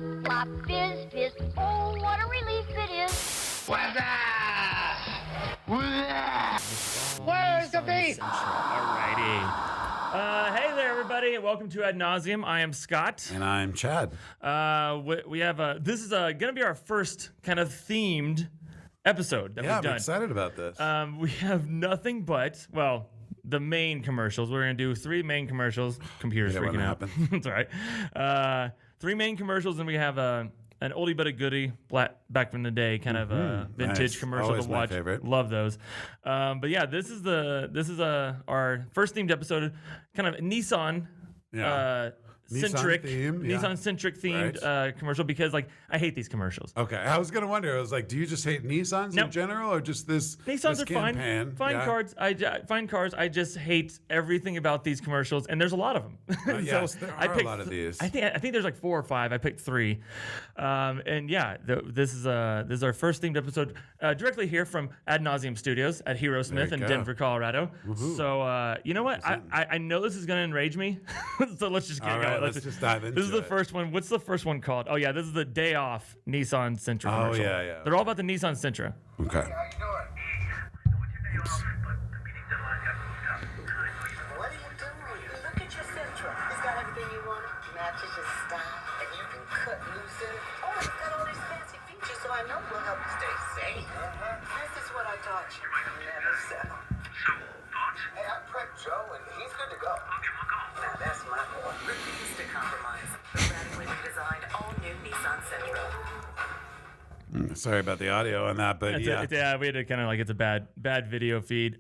Flop, flop, fizz, fizz. Oh, what a relief it is. Where's the beef? Alrighty. Hey there, everybody, and welcome to Ad Nauseam. I am Scott. And I'm Chad. We have this is going to be our first kind of themed episode that we've done. I'm excited about this. We have nothing but, well, the main commercials. We're going to do 3 main commercials. Computer's freaking out. That's all right. 3 main commercials, and we have an oldie but a goodie, back from the day, kind of a vintage commercial Always to watch. my favorite. Love those. But yeah, this is our first themed episode, kind of Nissan. Centric, Nissan Centric themed commercial, because like I hate these commercials. Okay, I was gonna wonder. I was like, do you just hate Nissans in general, or just this? Nissans this are campaign? fine cars. Fine cars. I just hate everything about these commercials, and there's a lot of them. Yes, there are a lot of these. I think there's like 4 or 5. I picked 3, and yeah, this is our first themed episode directly here from Ad Nauseam Studios at Hero Smith in Denver, Colorado. Woo-hoo. So you know what? I know this is gonna enrage me, so let's just get going. Let's just dive into it. This is the first one. What's the first one called? Oh yeah, this is the day off Nissan Sentra commercial. Oh yeah. They're all about the Nissan Sentra. Okay. How you doing? Oops. What are you doing? Look at your Sentra. It's got everything you want. Matches your style, and you can cut loose in it. Oh, it's got all these fancy features, so I know we'll help you stay safe. This is what I taught you. Never settle. Hey, I prepped Joe, and he's good to go. Now that's my boy. Refuse to compromise. The radically redesigned all-new Nissan Sentra. Sorry about the audio on that, but We had to kind of like, it's a bad video feed.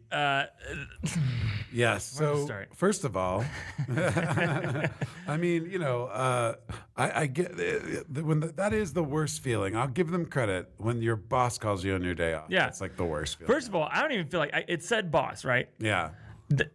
Yes. So first of all, I mean, I get that is the worst feeling. I'll give them credit when your boss calls you on your day off. Yeah, it's like the worst feeling. First of all, I don't even feel like it said boss, right? Yeah.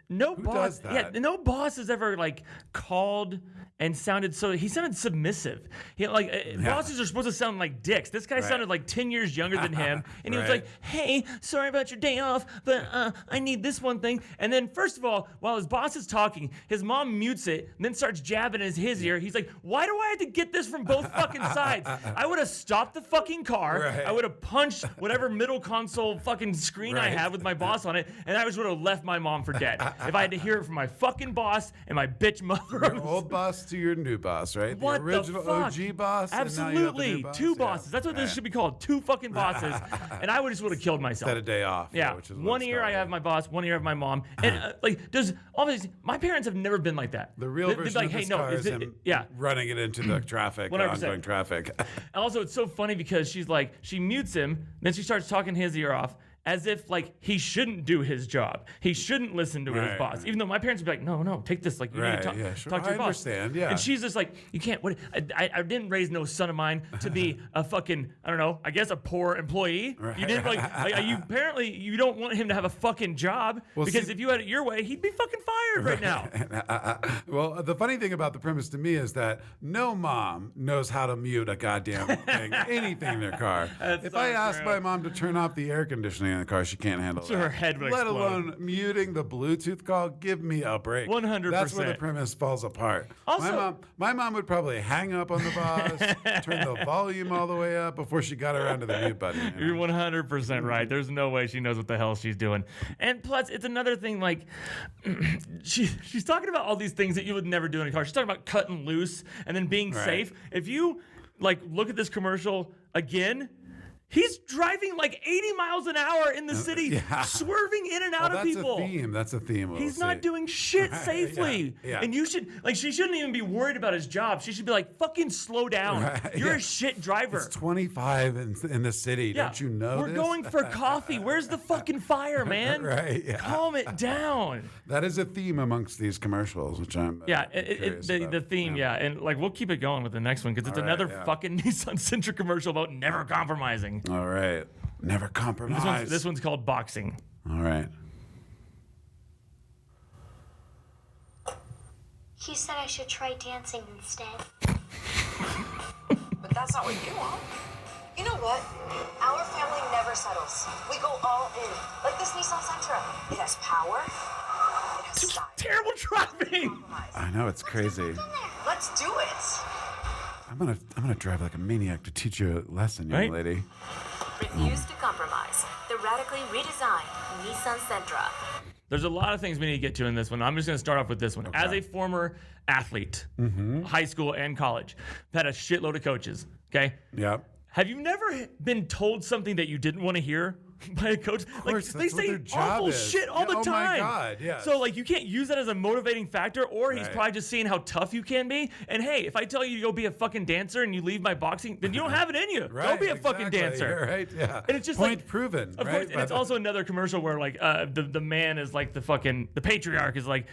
No Who boss. does that? Yeah, no boss has ever like called and sounded he sounded submissive. Bosses are supposed to sound like dicks. This guy sounded like 10 years younger than him, and he was like, "Hey, sorry about your day off, but I need this one thing." And then first of all, while his boss is talking, his mom mutes it and then starts jabbing in his ear. He's like, "Why do I have to get this from both fucking sides?" I would have stopped the fucking car. Right. I would have punched whatever middle console fucking screen I had with my boss on it, and I just would have left my mom for dead if I had to hear it from my fucking boss and my bitch mother. Your old boss to your new boss, right? What the original the fuck? OG boss. Absolutely, and now you have the new boss? 2 bosses. That's what this should be called. 2 fucking bosses. And I would just would have killed myself. Instead of day off. Yeah, which is one ear I have my boss, one ear I have my mom, and obviously my parents have never been like that. The real version of this car is him running it into the traffic, 100%. ongoing traffic. And also, it's so funny because she mutes him, then she starts talking his ear off, as if like he shouldn't do his job. He shouldn't listen to his boss. Even though my parents would be like, no, take this. Like you need to talk to your boss. I understand, yeah. And she's just like, you can't. I didn't raise no son of mine to be a fucking, I don't know, I guess a poor employee. Right. You didn't apparently you don't want him to have a fucking job, because if you had it your way, he'd be fucking fired right now. Well, the funny thing about the premise to me is that no mom knows how to mute a goddamn thing, anything in their car. If I ask my mom to turn off the air conditioning in the car, she can't handle that. Her head would Let explode. alone muting the Bluetooth call. Give me a break. 100%. That's where the premise falls apart. Also, my mom would probably hang up on the boss, turn the volume all the way up before she got around to the mute button. You're 100% right. There's no way she knows what the hell she's doing. And plus, it's another thing, like, she's talking about all these things that you would never do in a car. She's talking about cutting loose and then being safe. If you, look at this commercial again, he's driving like 80 miles an hour in the city, swerving in and out of people. That's a theme. He's not doing shit safely. Yeah. And you should, she shouldn't even be worried about his job. She should be like, fucking slow down. You're a shit driver. It's 25 in the city. Don't you know We're going for coffee. Where's the fucking fire, man? Calm it down. That is a theme amongst these commercials, which I'm the theme, and we'll keep it going with the next one, because it's another fucking Nissan Sentra commercial about never compromising. All right. Never compromise. This one's called Boxing. All right. He said I should try dancing instead. But that's not what you want. You know what? Our family never settles. We go all in. Like this Nissan Sentra. It has power. It has style. Terrible driving. I know, it's crazy. Let's do it. I'm gonna drive like a maniac to teach you a lesson, young Right. lady. Refuse to compromise. The radically redesigned Nissan Sentra. There's a lot of things we need to get to in this one. I'm just going to start off with this one. As a former athlete, high school and college, I've had a shitload of coaches. Okay. Yep. Have you never been told something that you didn't want to hear by a coach? Of course, they that's what say their job awful is. shit all Yeah, the oh time. my God, yes. So like you can't use that as a motivating factor, or he's Right. probably just seeing how tough you can be. And hey, if I tell you to go be a fucking dancer and you leave my boxing, then you don't have it in you. Right. Go be a fucking exactly. dancer. You're right. Yeah. And it's just point like proven. Of right? course, and it's also another commercial where like the man is like the patriarch is like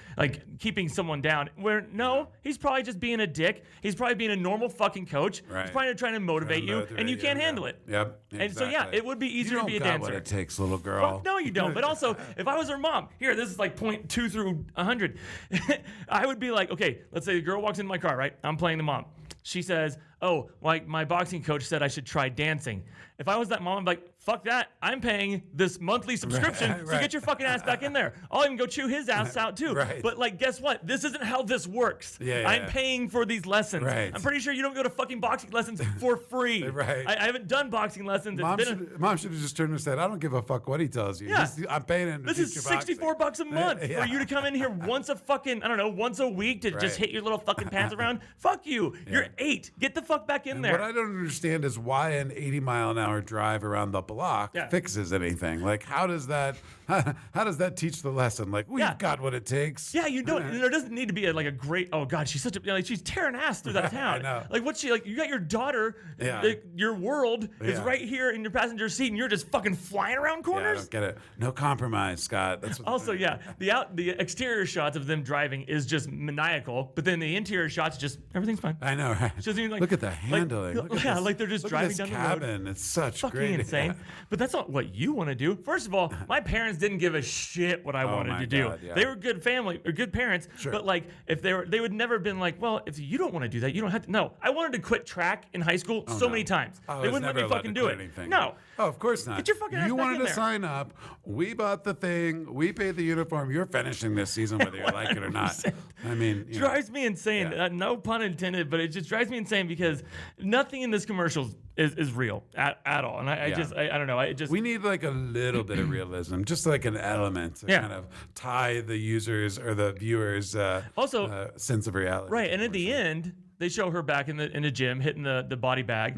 keeping someone down. Where no, he's probably just being a dick. He's probably being a normal fucking coach. Right. He's probably trying to motivate you, and you can't handle it. Yep. And so yeah, exactly. it would be easier you to be a don't got dancer. What it takes, little girl. Fuck no, you don't. But also, if I was her mom, here, this is like 0.2 through 100. I would be like, okay, let's say the girl walks into my car, right? I'm playing the mom. She says, oh, like my boxing coach said I should try dancing. If I was that mom, I'd be like, fuck that. I'm paying this monthly subscription, so right. get your fucking ass back in there. I'll even go chew his ass out too. Right. But like, guess what? This isn't how this works. Yeah, I'm yeah. paying for these lessons. Right. I'm pretty sure you don't go to fucking boxing lessons for free. Right. I haven't done boxing lessons. It's Mom should have just turned and said, I don't give a fuck what he tells you. Yeah. Just, I'm paying him to This teach is you boxing." $64 a month Yeah. for you to come in here once once a week to just Right. hit your little fucking pants around. Fuck you. You're 8. Get the fuck back in And there. what I don't understand is why an 80-mile-an-hour drive around the block Yeah. fixes anything. Like, how does that teach the lesson? Like, we've Yeah. got what it takes. Yeah, you don't. There doesn't need to be like a great. Oh God, she's such a. Like, she's tearing ass through that town. know. Like what's she like? You got your daughter. Yeah. Like, your world is Yeah. right here in your passenger seat, and you're just fucking flying around Yeah, I corners. don't get it. No compromise, Scott. That's what Also, yeah, the exterior shots of them driving is just maniacal, but then the interior shots just everything's fine. I know, right? Just even, like- look at the like- handling. Look at yeah, this- like they're just look driving at this down the road. cabin. It's such Fucking great. insane. Yeah. But that's not what you want to do. First of all, my parents didn't give a shit what I wanted my to do. God, yeah. They were good family or good parents, but like if they would never have been like, well, if you don't want to do that, you don't have to. No, I wanted to quit track in high school so many times. I They was wouldn't let never me allowed fucking to do quit it. anything. No. Oh, of course not. Get your fucking ass You back wanted in to there. sign up. We bought the thing. We paid the uniform. You're finishing this season whether you like it or not. I mean, you know. Drives me insane. Yeah. No pun intended, but it just drives me insane because nothing in this commercial is real at all. And I don't know. I just We need like a little bit of realism, just like an element to Yeah. kind of tie the users or the viewers' Also- sense of reality. right. And at the end, they show her back in the gym hitting the body bag.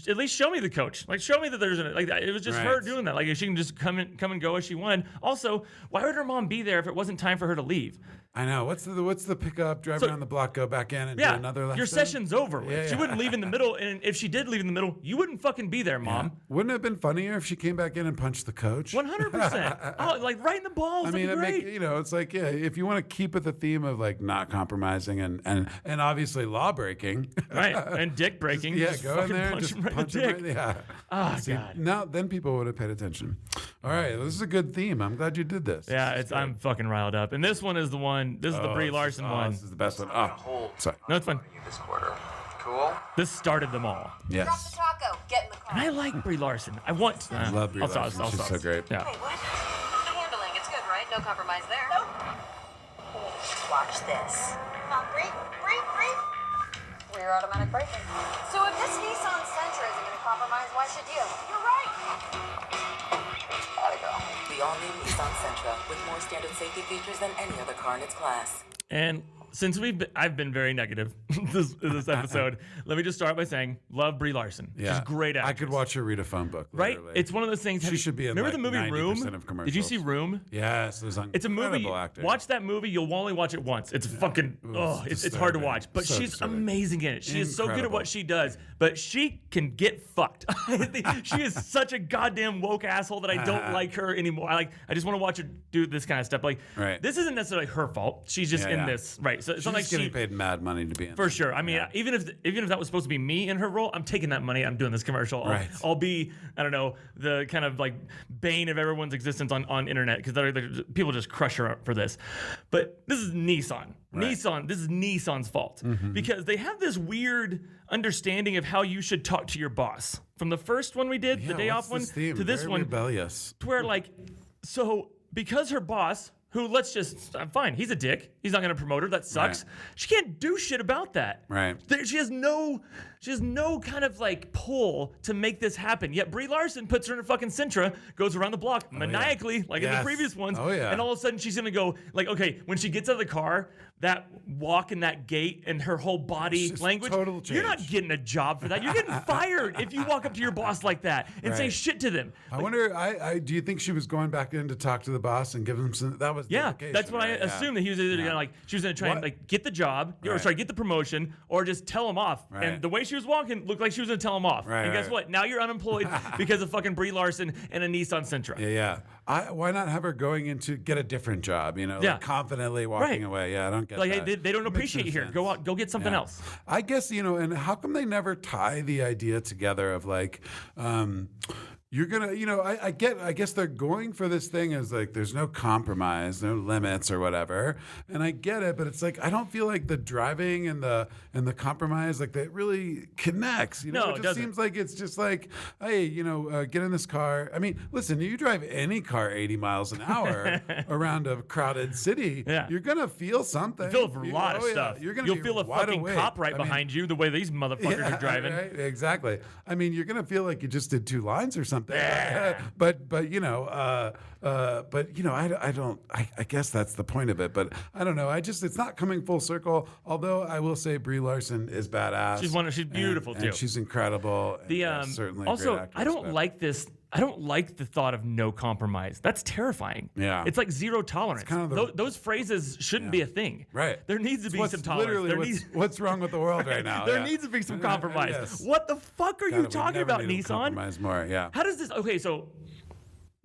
At least show me the coach. Like show me that there's like it was just her Right. doing that. Like she can just come and go as she wanted. Also, why would her mom be there if it wasn't time for her to leave? I know. What's the pickup, drive So- around the block, go back in and do Yeah, another lesson? your session's over. Yeah, She yeah. wouldn't leave in the middle, and if she did leave in the middle, you wouldn't fucking be there, mom. Wouldn't it have been funnier if she came back in and punched the coach? 100%. Oh, like right in the balls. I mean, that'd be great. it's like, yeah, if you want to keep with the theme of like not compromising and obviously law breaking. Right, and dick breaking. Yeah, just go in fucking there and punch just him right in punch the him dick. right. Yeah. Oh, See, God. now then people would have paid attention. All right, this is a good theme. I'm glad you did this. Yeah, This is good. I'm fucking riled up. And this one is the one. This is the Brie Larson one. This is the best one. Oh, sorry. No, it's fine. You this quarter. Cool. This started them all. Yes. Taco, get in the car. And I like Brie Larson. I want. I love Brie Larson. She's so great. Yeah. Wait, what? Handling, it's good, right? No compromise there. Nope. Watch this. Come on, Brie. Rear automatic braking. So if this Nissan Sentra isn't going to compromise, why should you? You're right. Gotta go. The all-new Nissan Sentra with more standard safety features than any other car in its class. And since I've been very negative this episode, let me just start by saying, love Brie Larson. Yeah. She's great actress. I could watch her read a phone book. Right? Literally. It's one of those things. She should be in, remember like, the movie 90% Room? of Did you see commercials. Room? Yes, there's It's a movie. incredible acting. Watch that movie. You'll only watch it once. It's fucking. It's hard to disturbing. watch. But So she's disturbing. amazing in it. She is so good at Incredible. what she does. But she can get fucked. She is such a goddamn woke asshole that I don't like her anymore. I just want to watch her do this kind of stuff. Like, Right. this isn't necessarily her fault. She's just Yeah, in yeah. this, right? So it's She's not like just getting she. paid mad money to be in. For sure. I mean, even if that was supposed to be me in her role, I'm taking that money. I'm doing this commercial. Right. I'll be, I don't know, the kind of like bane of everyone's existence on internet because people just crush her for this. But this is Nissan. Right. This is Nissan's fault because they have this weird understanding of how you should talk to your boss. From the first one we did, the day what's off one, this theme? to this Very one, rebellious. to where like, so because her boss, who let's just fine, he's a dick. He's not going to promote her. That sucks. Right. She can't do shit about that. Right. She has no kind of like pull to make this happen. Yet Brie Larson puts her in a fucking Sentra, goes around the block maniacally, like in the Yes. previous ones. Oh, yeah. And all of a sudden she's going to go like, okay, when she gets out of the car, that walk and that gait and her whole body just language, total you're not change. getting a job for that. You're getting fired if you walk up to your boss like that and say Right. shit to them. I wonder. Do you think she was going back in to talk to the boss and give him some? That was the Yeah, implication, that's what I right? Yeah. assumed, that he was either gonna she was gonna try and What? like get the job, or Right. sorry, get the promotion, or just tell him off. Right. And the way she was walking looked like she was gonna tell him off. Right, and guess right. what? Now you're unemployed because of fucking Brie Larson and a Nissan Sentra. Yeah. Why not have her going into get a different job? Yeah. Like confidently walking Right. away. Yeah, I don't get Like, hey, that. they don't Makes appreciate no you here. sense. Go out, go get something Yeah. else. I guess, and how come they never tie the idea together of like, you're gonna, I guess they're going for this thing as like there's no compromise, no limits or whatever, and I get it, but it's like I don't feel like the driving and the compromise like that really connects. No, it it just doesn't. seems like it's just like, hey, get in this car. I mean, listen, you drive any car 80 miles an hour around a crowded city, Yeah. you're gonna feel something. You feel for a lot of yeah. stuff. You're gonna You'll be feel a wide fucking awake. cop right I mean, behind you the way these motherfuckers are driving. Right, exactly. I mean, you're gonna feel like you just did 2 lines or something. Yeah. But I guess that's the point of it. But I don't know. It's not coming full circle. Although I will say Brie Larson is badass. She's beautiful and too. she's incredible. And, certainly a also great actress, I don't but- like this. I don't like the thought of no compromise. That's terrifying. Yeah. It's like zero tolerance. kind of the- those phrases shouldn't be a thing. Right. There needs to be What's some tolerance. literally There what's, needs, what's wrong with the world right now? there yeah. needs to be some compromise. Yes. What the fuck are God, you we talking never about, need to Nissan? compromise more. Yeah. How does this? Okay, so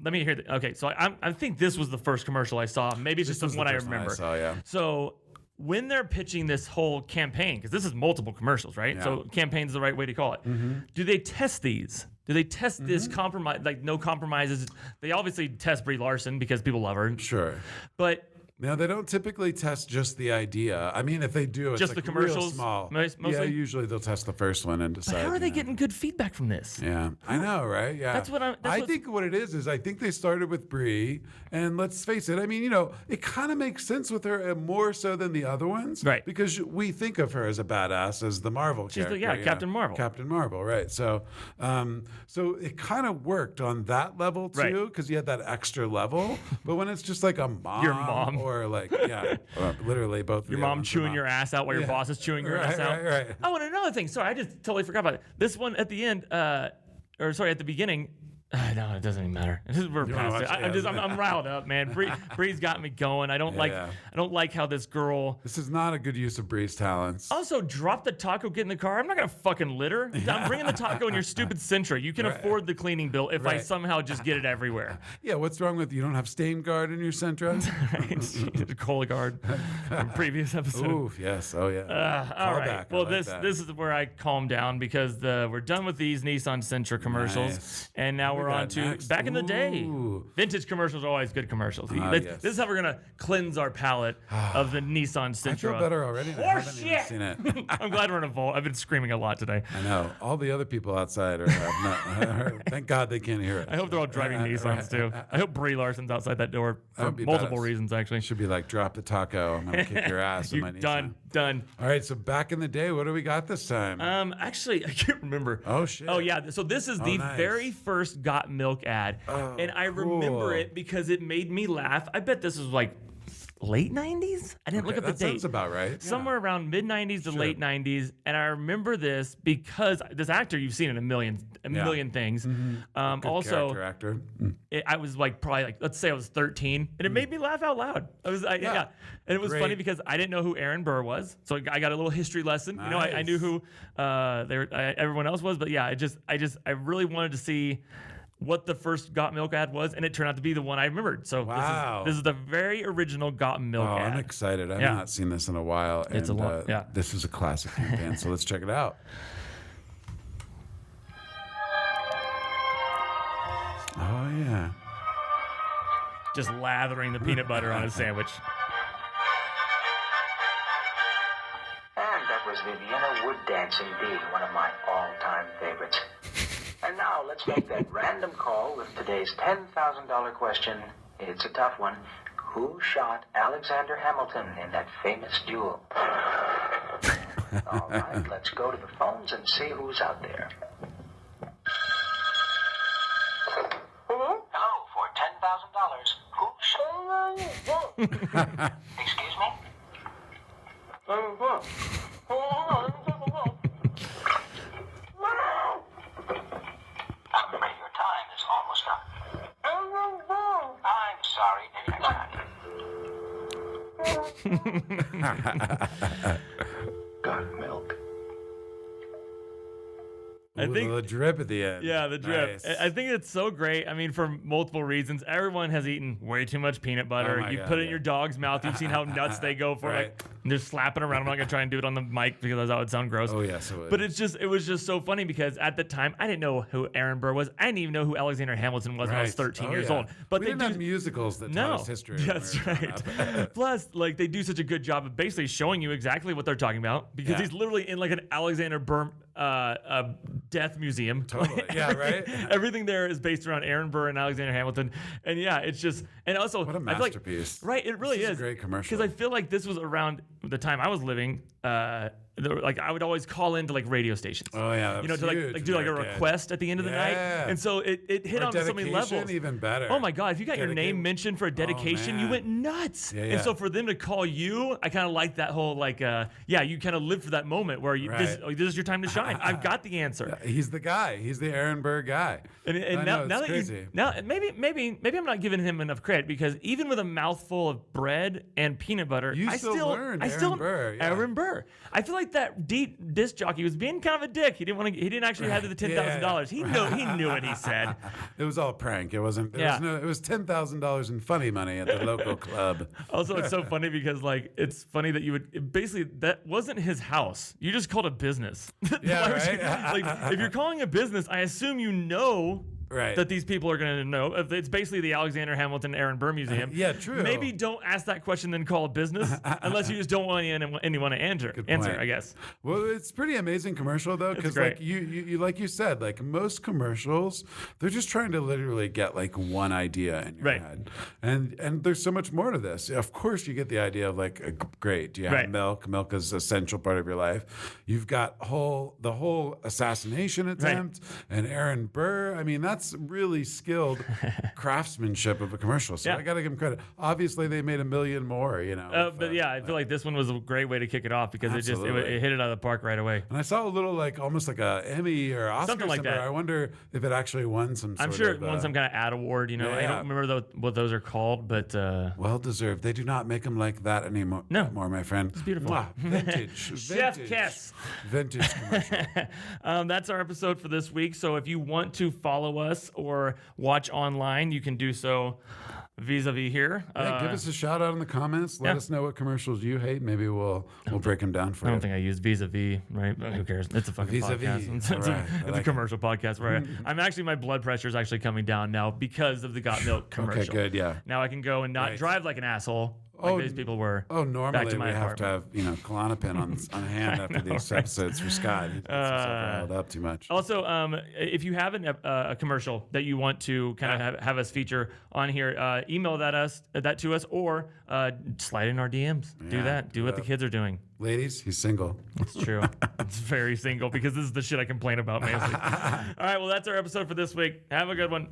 let me hear. Okay, so I think this was the first commercial I saw. Maybe it's This just was the the one I first one I remember. saw, yeah. So when they're pitching this whole campaign, because this is multiple commercials, right? Yeah. So campaign is the right way to call it. Do they test these? Do they test this compromise, like no compromises? They obviously test Brie Larson because people love her. Sure. But Now, they don't typically test just the idea. I mean, if they do, it's Just like the real commercials, small. mostly? Yeah, usually they'll test the first one and decide. how are they you know. getting good feedback from this? Yeah, I know, right? Yeah, That's what I'm- that's I what's- think what it is I think they started with Brie, and let's face it. I mean, it kind of makes sense with her, and more so than the other ones, Right. Because we think of her as a badass, as the Marvel She's the- character. yeah, you Captain know? Marvel. Captain Marvel, right? So, so it kind of worked on that level too, Right. because you had that extra level. But when it's just like a mom, Your mom. or like literally both. Your mom chewing your ass out while your Yeah. boss is chewing your ass out. Right. Oh, and another thing. Sorry, I just totally forgot about it. This one at the end, at the beginning. No, it doesn't even matter. We're wanna past it. watch it? I'm riled up, man. Brie's got me going. I don't Yeah. like how this girl. This is not a good use of Brie's talents. Also, drop the taco, get in the car. I'm not gonna fucking litter. I'm bringing the taco in your stupid Sentra. You can afford the cleaning bill if I Right. somehow just get it everywhere. Yeah, what's wrong with you don't have stain guard in your Sentra? Right? Cologuard from previous episode. Ooh, yes. Oh, yeah. All right. Callback. I Well, like that. this is where I calm down because we're done with these Nissan Sentra commercials, Nice. and now What we're we got on to next? back in the day. Ooh. Vintage commercials are always good commercials. Yes. This is how we're gonna cleanse our palate of the Nissan Sentra. I feel better already. I haven't even Horseshit! seen it. I'm glad we're in a vault. I've been screaming a lot today. I know. All the other people outside are not. Thank God they can't hear it. I hope they're all driving Nissans too. I hope Brie Larson's outside that door for would be multiple badass. reasons, actually. Should be like, drop the taco. I'm gonna kick your ass. with You my Nissan. done. All right. So back in the day, what do we got this time? Actually, I can't remember. Oh, shit. Oh yeah. So this is the nice. very first Got Milk ad, and I remember cool. it because it made me laugh. I bet this was like late 90s. I didn't look at the that date. sounds about right. Yeah. Somewhere around mid 90s to late 90s, and I remember this because this actor you've seen in a million things. Good Also, character actor. I was like probably like, let's say I was 13, and it made me laugh out loud. Yeah. And it was funny Great. because I didn't know who Aaron Burr was, so I got a little history lesson. You know, I knew who everyone else was, but yeah, I really wanted to see what the first Got Milk ad was, and it turned out to be the one I remembered. So Wow. this is the very original Got Milk Oh, ad. I'm excited. I've Yeah. not seen this in a while. It's a and, lot- yeah. This is a classic campaign, so let's check it out. Oh, yeah. Just lathering the peanut butter on his sandwich. And that was Viviana Wood Dance indeed, one of my all-time favorites. And now let's make that random call with today's $10,000 question. It's a tough one. Who shot Alexander Hamilton in that famous duel? All right, let's go to the phones and see who's out there. Hello, for $10,000. Who shot? Excuse me? Your time is almost up. I'm sorry, next time. Got milk. I think the drip at the end. Yeah, the drip. Nice. I think it's so great. I mean, for multiple reasons. Everyone has eaten way too much peanut butter. Oh my You God, put it in yeah. your dog's mouth. You've seen how nuts they go for it. Right. Like, they're slapping around. I'm not going to try and do it on the mic because that would sound gross. Oh, yes, it would. But it was just so funny because at the time, I didn't know who Aaron Burr was. I didn't even know who Alexander Hamilton was when I was 13 years old. But we they didn't have musicals that taught us history. when That's we were growing right. up. Plus, like, they do such a good job of basically showing you exactly what they're talking about because Yeah. he's literally in like an Alexander Burr death museum. Totally. Yeah, right? Everything there is based around Aaron Burr and Alexander Hamilton. And yeah, it's just, and also, What a I feel like- masterpiece. right, it really This is a is. great commercial. Because I feel like this was around the time I was living. Like I would always call into like radio stations. Oh, yeah, that you know, was to huge like do like a back then. request at the end of the night. Yeah. And so it hit Or on so many dedication, levels. even better. Oh my God, if you got your Dedicate- name mentioned for a dedication, you man. went nuts. Yeah, And yeah. so for them to call you, I kind of like that whole like, you kind of live for that moment where this is your time to shine. I've got the answer. He's the guy. He's the Aaron Burr guy. And I now, know, now it's that crazy. maybe I'm not giving him enough credit because even with a mouthful of bread and peanut butter, You I still learned Aaron Burr, yeah. Aaron Burr. I feel like that disc jockey was being kind of a dick. He didn't actually have the $10,000. He knew what he said. It was all a prank. It wasn't. Yeah. It was $10,000 in funny money at the local club. Also, it's so funny because like it's funny that you would basically that wasn't his house. You just called a business. Yeah, Why would you- right? like if you're calling a business, I assume you know. Right. That these people are going to know. It's basically the Alexander Hamilton Aaron Burr Museum. Yeah, true. Maybe don't ask that question, then call a business, unless you just don't want anyone to answer, point. I guess. Well, it's pretty amazing commercial though, because great. like you like you said, like most commercials, they're just trying to literally get like one idea in your Right. head, and there's so much more to this. Of course, you get the idea of like, great, do you have Right. milk? Milk is an essential part of your life. You've got the whole assassination attempt, and Aaron Burr. I mean, that's really skilled craftsmanship of a commercial. So Yeah. I got to give him credit. Obviously, they made a million more, you know. But yeah, I feel like this one was a great way to kick it off because Absolutely. it hit it out of the park right away. And I saw a little almost like a Emmy or Oscar Something like somewhere. that. I wonder if it actually won some. I'm sort sure of, it won some kind of ad award. You know, I yeah. don't remember what those are called, but well deserved. They do not make them like that anymore. No. more, my friend. It's beautiful. Vintage. Chef vintage, kiss. Vintage commercial. That's our episode for this week. So if you want to follow us or watch online, you can do so vis-a-vis here. Yeah, give us a shout out in the comments. Let yeah. us know what commercials you hate. Maybe we'll break them down for I you. don't think I used vis-a-vis, right? But who cares? It's a fucking Vis-a-vis. podcast. It's, All it's a, right. I it's a like it. commercial podcast where my blood pressure is actually coming down now because of the Got Milk commercial. Okay, good. Yeah. Now I can go and not Right. drive like an asshole like these people were. Oh, back normally to we my have to apartment. have Klonopin on hand after these episodes for Scott. He gets himself riled up too much. Also, if you have a commercial that you want to kind of have us feature on here, email that to us or slide in our DMs. Do Yeah, that. Do what the kids are doing. Ladies, he's single. It's true. It's very single because this is the shit I complain about, man. All right, well, that's our episode for this week. Have a good one.